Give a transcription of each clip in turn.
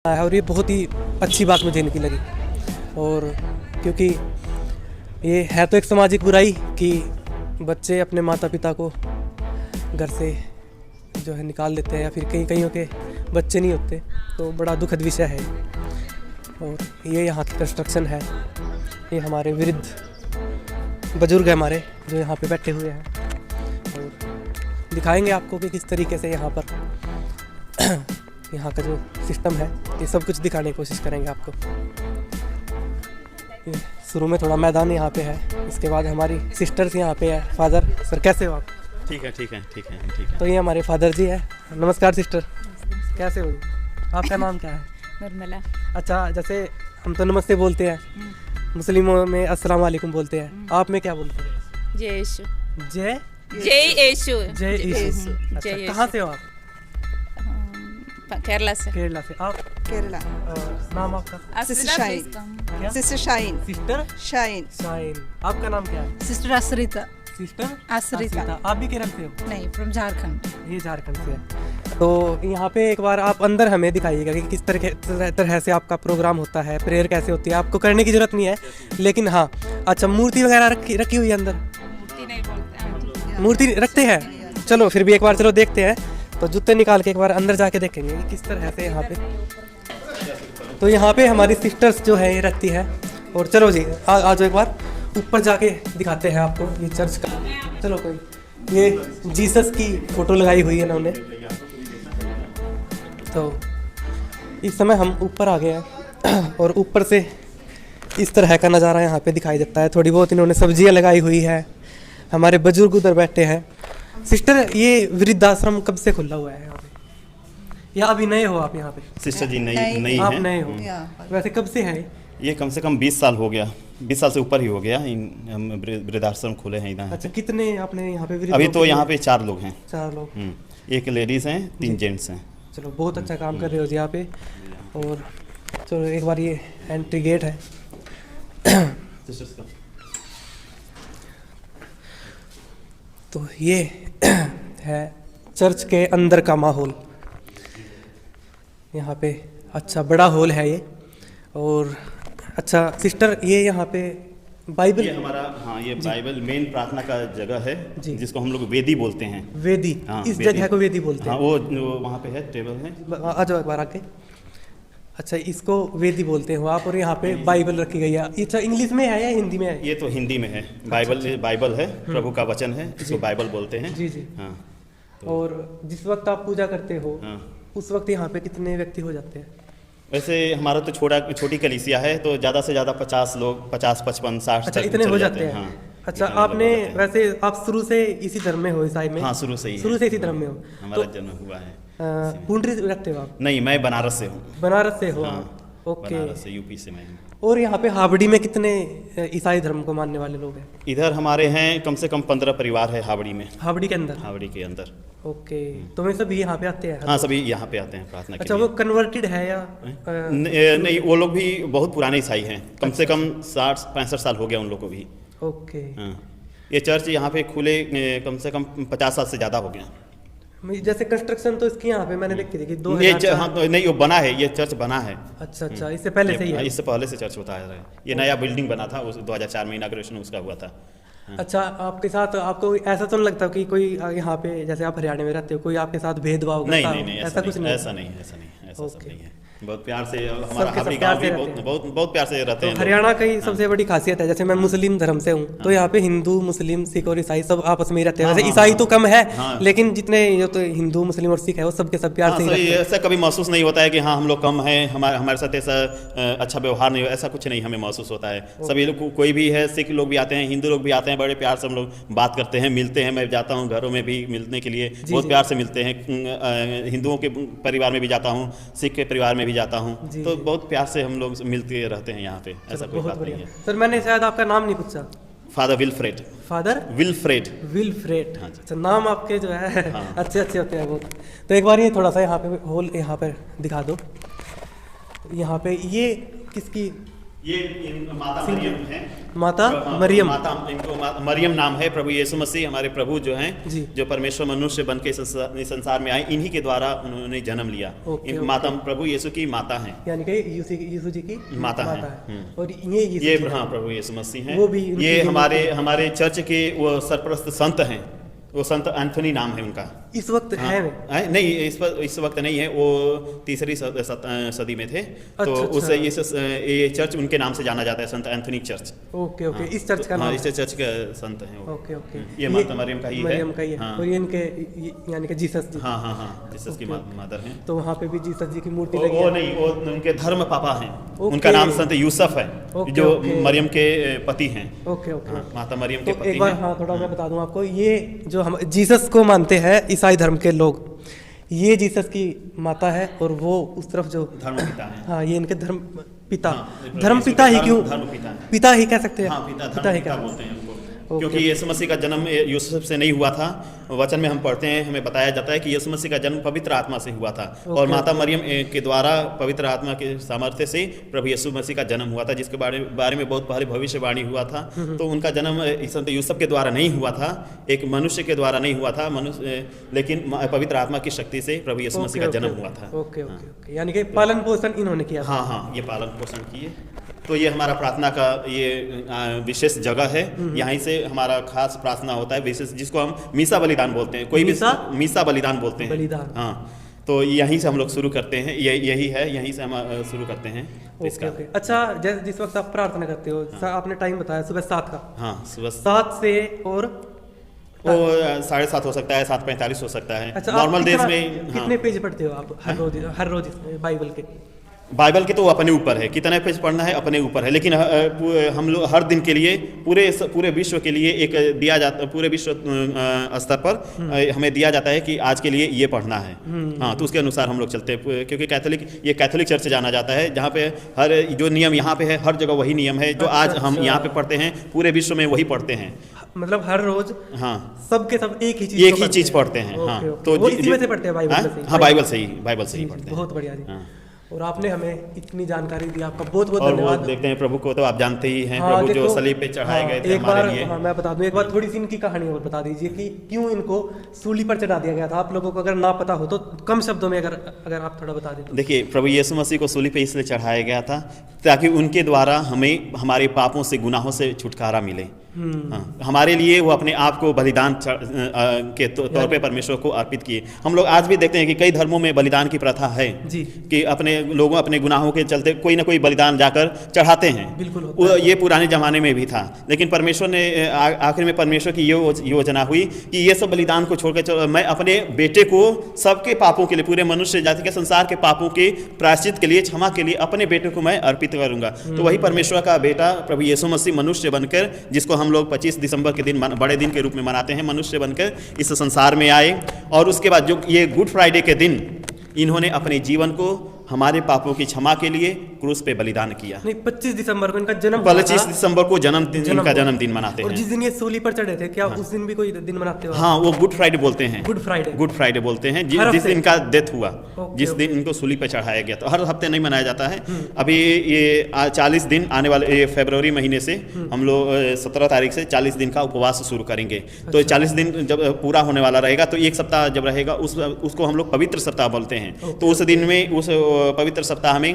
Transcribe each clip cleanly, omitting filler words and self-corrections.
है और ये बहुत ही अच्छी बात मुझे इनकी लगी। और क्योंकि ये है तो एक सामाजिक बुराई कि बच्चे अपने माता पिता को घर से जो है निकाल देते हैं, या फिर कईयों के बच्चे नहीं होते, तो बड़ा दुखद विषय है। और ये यहाँ की कंस्ट्रक्शन है, ये हमारे वृद्ध बुजुर्ग हैं हमारे जो यहाँ पे बैठे हुए हैं, और दिखाएंगे आपको कि किस तरीके से यहाँ पर यहाँ का जो सिस्टम है ये सब कुछ दिखाने की कोशिश करेंगे आपको। शुरू में थोड़ा मैदान यहाँ पे है, इसके बाद हमारी सिस्टर्स यहाँ पे है। फादर सर कैसे हो आप? ठीक है ठीक है ठीक है ठीक है। तो ये हमारे फादर जी है। नमस्कार सिस्टर, कैसे हो? आपका नाम क्या है? निर्मला। अच्छा, जैसे हम तो नमस्ते बोलते हैं, मुस्लिमों में अस्सलाम वालेकुम बोलते हैं, आप में क्या बोलते हैं? जय यीशु। जय यीशु। जय यीशु। अच्छा, कहाँ से हो आप? केरला से। केरला से। आप? केरला। नाम आपका? Sister Shine. क्या? Sister Shine. Sister Shine. Shine. आपका नाम क्या है? सिस्टर आश्रिता। सिस्टर आश्रिता। आप भी केरल से हो? नहीं, फ्रॉम झारखंड। ये झारखंड से है। तो यहाँ पे एक बार आप अंदर हमें दिखाइएगा कि किस तरह से आपका प्रोग्राम होता है, प्रेयर कैसे होती है। आपको करने की जरूरत नहीं है, लेकिन हाँ, अच्छा मूर्ति वगैरह रखी हुई है अंदर? मूर्ति नहीं बोलते। मूर्ति रखते हैं? चलो फिर भी एक बार चलो देखते हैं। तो जूते निकाल के एक बार अंदर जाके देखेंगे कि किस तरह से यहाँ पे। तो यहाँ पे हमारी सिस्टर्स जो है ये रखती है। और चलो जी आ जाओ, एक बार ऊपर जाके दिखाते हैं आपको ये चर्च का। चलो कोई, ये जीसस की फोटो लगाई हुई है इन्होंने। तो इस समय हम ऊपर आ गए हैं और ऊपर से इस तरह का नज़ारा यहाँ पे दिखाई देता है। थोड़ी बहुत इन्होंने सब्जियाँ लगाई हुई है, हमारे बुजुर्ग उधर बैठे हैं। सिस्टर, ये वृद्धाश्रम कब से खुला हुआ है यहाँ पे, या अभी नए हो आप यहाँ पे? सिस्टर जी नई आप है। नए हो? वैसे कब से है ये कम से कम 20 साल हो गया, 20 साल से ऊपर ही हो गया। हम वृद्धाश्रम खोले हैं इधर। अच्छा, कितने आपने यहाँ पे? अभी तो यहाँ पे 4 लोग हैं। 4 लोग। एक लेडीज़ हैं, 3 जेंट्स हैं। चलो बहुत अच्छा काम कर रहे हो जी यहाँ पे। और चलो एक बार ये एंट्री गेट है। तो ये है चर्च के अंदर का माहौल। यहाँ पे अच्छा बड़ा हॉल है ये। और अच्छा सिस्टर, ये यहाँ पे बाइबल, ये हमारा, हाँ, ये बाइबल मेन प्रार्थना का जगह है जी, जिसको हम लोग वेदी बोलते हैं। वेदी? हाँ, इस वेदी। जगह को वेदी बोलते हाँ, हैं? वो वहाँ पे है, टेबल है। आ जाओ एक बार आके। अच्छा, इसको वेदी बोलते हो आप, और यहाँ पे बाइबल रखी गई है। अच्छा, इंग्लिश में है या हिंदी में है? ये तो हिंदी में है। बाइबल है, प्रभु का वचन है, इसको बाइबल बोलते हैं। जी जी। हाँ। और जिस वक्त आप पूजा करते हो, हाँ। उस वक्त यहाँ पे कितने व्यक्ति हो जाते हैं? वैसे हमारा तो छोटी कलीसिया है, तो ज़्यादा से ज़्यादा 50 लोग, 50, 55, 60 अच्छा, तक इतने हो चले जाते हैं? हाँ। अच्छा, इतने लोग आपने हो जाते हैं। वैसे आप शुरू से इसी धर्म में हो, ईसाई में? हाँ, शुरू से ही इसी धर्म में हो? हमारा तो जन्म हुआ है। पुंडरी रखते हो आप? नहीं, मैं बनारस से हूँ। बनारस से हो? हाँ, ओके। बनारस से, यूपी से मैं हूँ। और यहाँ पे हावड़ी में कितने ईसाई धर्म को मानने वाले लोग हैं? इधर हमारे हैं कम से कम 15 परिवार है हावड़ी में। हावड़ी के अंदर? हावड़ी के अंदर। ओके। तो वे सभी यहाँ पे आते हैं? हाँ, सभी यहाँ पे आते हैं प्रार्थना के अच्छा, लिए। वो कन्वर्टेड है या? नहीं, वो लोग भी बहुत पुराने ईसाई हैं। कम से कम 60-65 साल हो गया उन लोग को भी। ओके। हाँ, ये चर्च यहाँ पे खुले कम से कम 50 साल से ज़्यादा हो गया। जैसे कंस्ट्रक्शन तो इसकी यहाँ पे मैंने देखी थी कि हाँ, नहीं, वो बना है, ये चर्च बना है। अच्छा अच्छा, इससे पहले से ही है? इससे पहले से चर्च बताया रहा है। ये नया बिल्डिंग बना था, 2004 में इनाग्रेशन उसका हुआ था। हाँ। अच्छा, आपके साथ आपको ऐसा तो नहीं लगता कि कोई यहाँ पे, जैसे आप हरियाणा में रहते हो, कोई आपके साथ भेदभाव करता हो? नहीं, ऐसा कुछ नहीं? ऐसा नहीं, ऐसा सब नहीं है। बहुत प्यार से हमारा सबके हावड़ी सब गांव प्यार भी से रहते बहुत प्यार से रहते तो हैं। हरियाणा की सबसे बड़ी खासियत है, जैसे मैं मुस्लिम धर्म से हूँ, तो यहाँ पे हिंदू, मुस्लिम, सिख और ईसाई सब आपस में ही रहते हैं। वैसे ईसाई तो कम है, लेकिन जितने ये तो हिंदू, मुस्लिम और सिख है वो सबके सब प्यार से ही रहते हैं। ऐसा कभी महसूस नहीं होता है कि हाँ हम लोग कम हैं, हमारे साथ ऐसा अच्छा व्यवहार नहीं हो, ऐसा कुछ नहीं हमें महसूस होता है। सभी लोग, कोई भी है, सिख लोग भी आते हैं, हिंदू लोग भी आते हैं, बड़े प्यार से हम लोग बात करते हैं, मिलते हैं। मैं जाता हूँ घरों में भी मिलने के लिए, बहुत प्यार से मिलते हैं। हिंदुओं के परिवार में भी जाता हूँ, सिख के परिवार में भी जाता हूँ, तो बहुत प्यार से हम लोग मिलते रहते हैं यहाँ पे। ऐसा कोई बात नहीं है। सर, मैंने शायद आपका नाम नहीं पूछा। Father Wilfred. Father Wilfred. Wilfred. हाँ। अच्छा, नाम आपके जो है हाँ। अच्छे अच्छे होते हैं बहुत। तो एक बार ये थोड़ा सा यहाँ पे हॉल यहाँ पे दिखा दो। यहाँ पे ये किसकी? ये माता मरियम है। माता हाँ, मरियम। माता इनको मरियम नाम है। प्रभु यीशु मसीह हमारे प्रभु जो हैं, जी। जो परमेश्वर मनुष्य बन के इस संसार में आए, इन्हीं के द्वारा उन्होंने जन्म लिया। ओके, माता प्रभु यीशु की माता हैं, यानी कि यीशु जी की माता है। और ये यीशु ये जी हैं। हाँ प्रभु यीशु मसीह हैं। वो भी उनकी ये जन्म हमारे चर्च के वो सरप्रस्त संत हैं। वो संत एंथनी नाम है उनका। इस वक्त हाँ, है नहीं इस वक्त नहीं है, वो तीसरी सदी में थे। तो अच्छा। उस ये चर्च उनके नाम से जाना जाता है, संत एंथनी चर्च। ओके हाँ, इस चर्च का हाँ, नाम इस चर्च के संत हैं वो। ओके ओके ये माता मरियम का ही है। मरियम का ही है। हाँ। और ये इनके यानी कि जीसस जी। हाँ हाँ हाँ, जीसस की मदर हैं। तो वहाँ पे भी जीसस जी की मूर्ति लगी वो है। नहीं, वो उनके धर्म पापा हैं। ओके। उनका नाम संत यूसुफ है, ओके, जो ओके। मरियम के पति हैं। ओके ओके हाँ, माता मरियम के तो पति एक बार हैं। हाँ थोड़ा मैं बता दूं आपको, ये जो हम जीसस को मानते हैं ईसाई धर्म के लोग, ये जीसस की माता है और वो उस तरफ जो धर्म पिता हैं। हाँ ये इनके धर्म पिता। हाँ, धर्म पिता ही क्यों? धर्म पिता हैं। पिता ही कह सकते हैं। हाँ, पिता ही पिता कह बोलते हैं उनको। ओके। क्योंकि यीशु मसीह का जन्म यूसुफ से नहीं हुआ था। वचन में हम पढ़ते हैं, हमें बताया जाता है कि यीशु मसीह का जन्म पवित्र आत्मा से हुआ था। और ओके, माता मरियम के द्वारा पवित्र आत्मा के सामर्थ्य से प्रभु यीशु मसीह का जन्म हुआ था, जिसके बारे में बहुत पहले भविष्यवाणी हुआ था। तो उनका जन्म संत यूसुफ के द्वारा नहीं हुआ था, एक मनुष्य के द्वारा नहीं हुआ था, लेकिन पवित्र आत्मा की शक्ति से प्रभु यीशु मसीह का जन्म हुआ था। ओके ओके ओके, यानी कि पालन पोषण इन्होंने किया था। हाँ हाँ, ये पालन पोषण किए। तो ये हमारा प्रार्थना का ये विशेष जगह है। यहीं से हमारा खास प्रार्थना होता है विशेष, जिसको हम मीसा बलिदान बोलते हैं। कोई भी मीसा बलिदान बोलते हैं। बलिदान। हाँ, तो यहीं से हम लोग शुरू करते हैं। यही है, यहीं से हम शुरू करते हैं इसका। ओके। अच्छा, जिस वक्त आप प्रार्थना करते हो, आपने टाइम बताया सुबह 7 का। हाँ, सुबह 7 से और वो 7:30 हो सकता है, 7:45 हो सकता है। अच्छा, नॉर्मल आप डेज कितना- में। हाँ, कितने पेज पढ़ते हो आप हर रोज बाइबल के? बाइबल के तो अपने ऊपर है, कितने पेज पढ़ना है अपने ऊपर है। लेकिन हम लोग हर दिन के लिए पूरे विश्व के लिए एक दिया जाता, पूरे विश्व स्तर पर हमें दिया जाता है कि आज के लिए ये पढ़ना है। हाँ, तो उसके अनुसार हम लोग चलते हैं। क्योंकि कैथोलिक चर्च जाना जाता है, जहाँ पे हर जो नियम यहाँ पे है, हर जगह वही नियम है जो आज हम यहाँ पे पढ़ते हैं, पूरे विश्व में वही पढ़ते हैं। मतलब हर रोज हाँ, सबके सब एक ही चीज पढ़ते हैं। हाँ, तो वो इसी में से पढ़ते हैं बाइबल में से? हाँ, बाइबल से ही पढ़ते हैं। बहुत बढ़िया जी। हाँ। और आपने हमें इतनी जानकारी दी, आपका बहुत बहुत और वो धन्यवाद। देखते हैं प्रभु को तो आप जानते ही हैं। हाँ, प्रभु जो देखो, सलीब पे चढ़ाए हाँ, गए थे एक हमारे बार लिए। हाँ, मैं बता दूं, एक बार थोड़ी सी इनकी कहानी और बता दीजिए कि क्यों इनको सूली पर चढ़ा दिया गया था। आप लोगों को अगर ना पता हो तो कम शब्दों में अगर आप थोड़ा बता दें तो। देखिए, प्रभु यीशु मसीह को सूली पे इसलिए चढ़ाया गया था ताकि उनके द्वारा हमें हमारे पापों से, गुनाहों से छुटकारा मिले। हाँ, हमारे लिए वो अपने आप को बलिदान के तौर पे परमेश्वर को अर्पित किए। हम लोग आज भी देखते हैं कि कई धर्मों में बलिदान की प्रथा है जी। कि अपने गुनाहों के चलते कोई ना कोई बलिदान जाकर चढ़ाते हैं। बिल्कुल ये पुराने जमाने में भी था, लेकिन परमेश्वर ने आखिर में परमेश्वर की ये योजना हुई कि ये सब बलिदान को छोड़कर मैं अपने बेटे को सबके पापों के लिए, पूरे मनुष्य जाति के, संसार के पापों के प्रायश्चित के लिए, क्षमा के लिए अपने बेटे को मैं अर्पित करूंगा। तो वही परमेश्वर का बेटा प्रभु यीशु मसीह मनुष्य बनकर, जिसको हम लोग 25 दिसंबर के दिन बड़े दिन के रूप में मनाते हैं, मनुष्य बनकर इस संसार में आए। और उसके बाद जो ये गुड फ्राइडे के दिन इन्होंने अपने जीवन को हमारे पापों की क्षमा के लिए क्रूस पे बलिदान किया। नहीं, 25 दिसंबर को इनका जन्म हुआ था। 25 दिसंबर को इनका जन्मदिन मनाते और हैं। जिस दिन ये सूली पर चढ़े थे, क्या उस दिन भी कोई दिन मनाते हो? हाँ, वो गुड फ्राइडे बोलते हैं। गुड फ्राइडे बोलते हैं, हर जिस हफ्ते? दिन इनका डेथ हुआ, ओके, जिस दिन इनको सूली पे चढ़ाया गया। तो हर हफ्ते नहीं मनाया जाता है। अभी ये 40 दिन आने वाले ये फरवरी महीने से हम लोग 17 तारीख से 40 दिन का उपवास शुरू करेंगे। तो 40 दिन जब पूरा होने वाला रहेगा, तो एक सप्ताह जब रहेगा उसको हम लोग पवित्र सप्ताह बोलते हैं। तो उस दिन में, उस पवित्र सप्ताह में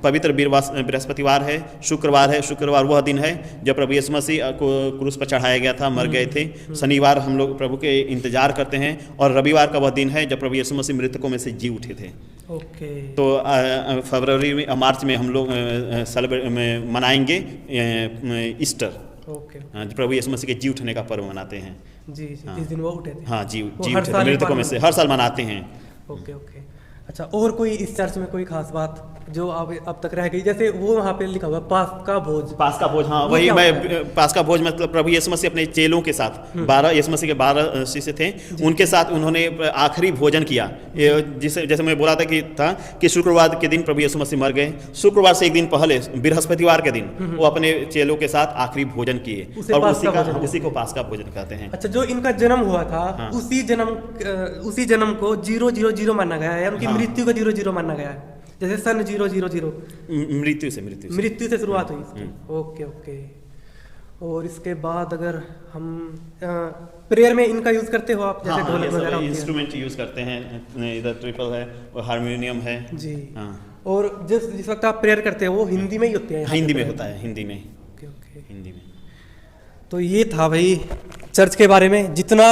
पवित्र बृहस्पतिवार है, शुक्रवार वह दिन है जब प्रभु यीशु मसीह को क्रूस पर चढ़ाया गया था, मर गए थे। शनिवार हम लोग प्रभु के इंतजार करते हैं, और रविवार का वह दिन है जब प्रभु यीशु मसीह मृतकों में से जी उठे थे। ओके। तो फरवरी में, मार्च में हम लोग मनाएंगे ईस्टर। ओके। प्रभु यीशु मसीह के जी उठने का पर्व मनाते हैं। जी, जिस दिन वो उठे थे। हाँ, जी हर उठे साल थे मृतकों में से, हर साल मनाते हैं। Okay okay. अच्छा, और कोई इस चर्च में कोई खास बात जो अब तक रह गई? जैसे वो वहाँ पे लिखा हुआ पास्का भोज। हाँ, वो वही क्या मैं होता है? पास्का भोज मतलब प्रभु यीशु मसीह अपने चेलों के साथ, 12 यीशु मसीह के 12 शिष्य थे, उनके साथ उन्होंने आखिरी भोजन किया। जैसे मैं बोला था कि शुक्रवार के दिन प्रभु यीशु मसीह मर गए, शुक्रवार से एक दिन पहले बृहस्पतिवार के दिन वो अपने चेलों के साथ आखिरी भोजन किए, और उसी को पास्का भोजन कहते हैं। अच्छा, जो इनका जन्म हुआ था, हाँ। उसी जन्म को 000 माना गया है, उनकी मृत्यु को 000 माना गया है। जैसे सन 000 मृत्यु से मृत्यु से शुरुआत हुई इसकी। Okay okay. और इसके बाद अगर हम प्रेयर में इनका यूज करते हो आप, जैसे ढोलक वगैरह होती है? इंस्ट्रूमेंट यूज करते हैं, इधर ट्रिपल है और हारमोनियम है जी। हाँ। और जिस वक्त आप प्रेयर करते हो वो हिंदी में ही होते हैं? हिंदी में होता है, हिंदी में। Okay okay. हिंदी में। तो ये था भाई चर्च के बारे में, जितना